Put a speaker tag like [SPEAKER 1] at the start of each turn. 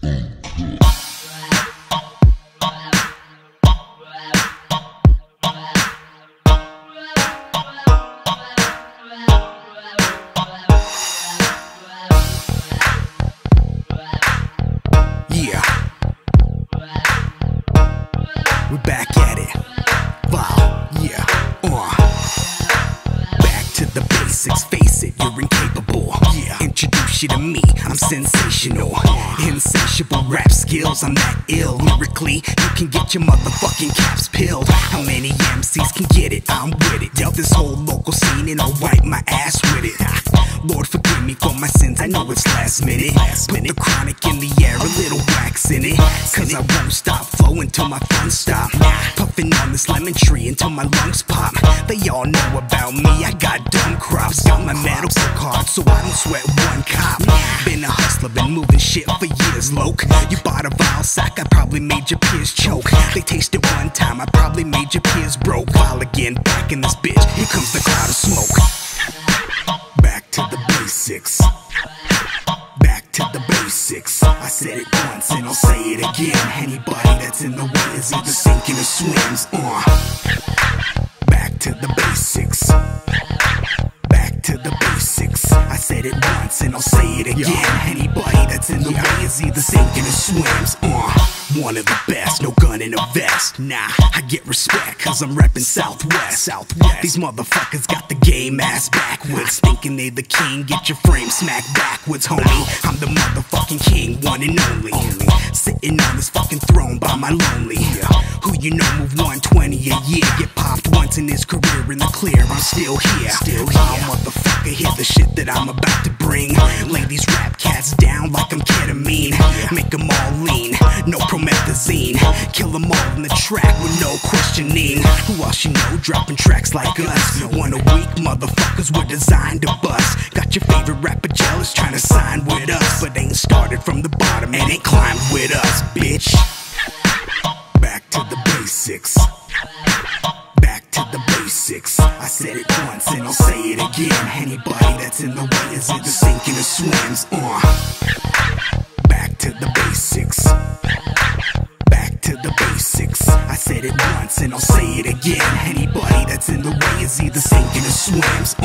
[SPEAKER 1] Yeah, we're back at it. Wow, yeah, back to the basics, face it, you're incapable. Yeah, introduce you to me, I'm sensational. Insatiable rap skills, I'm that ill. Lyrically, you can get your motherfucking caps peeled. How many MCs can get it? I'm with it. Yell this whole local scene and I'll wipe my ass with it. Lord forgive me for my sins, I know it's last minute. Put the chronic in the air, a little wax in it. Cause I won't stop flowing till my funds stop. Puffing on this lemon tree until my lungs pop. They all know about me, I got dumb crops. Got my medical card so I don't sweat one cop. Been a hustler, been moving shit for years, loc. You bought a vile sack, I probably made your peers choke. They tasted one time, I probably made your peers broke. While again, back in this bitch, here comes the cloud of smoke. Back to the basics. Back to the basics. I said it once and I'll say it again. Anybody that's in the way is either sinking or swims. Back to the basics. Back to the basics. I said it once and I'll say it again. Anybody that's in the way is either sinking or swims. One of the best, no gun in a vest. Nah, I get respect cause I'm reppin' Southwest. These motherfuckers got the game ass backwards, thinking they the king, get your frame smacked backwards, homie. I'm the motherfucking king, one and only. Sitting on this fucking throne by my lonely. Who you know move 120 a year, get popped once in his career in the clear. I'm still here. Motherfucker, hear the shit that I'm about to bring. Lay these rap cats down like I'm ketamine. Make them all lean, no promethazine. Kill them all in the track with no questioning. Who else you know dropping tracks like us? One a week, motherfuckers were designed to bust. Got your favorite rapper jealous trying to sign with us, but ain't started from the bottom and ain't climbed with us, bitch. Back to the basics. Back to the basics. I said it once and I'll say it again. Anybody that's in the way is either sinking or swims. Back to the basics. Back to the basics. I said it once and I'll say it again. Anybody that's in the way is either sinking or swims.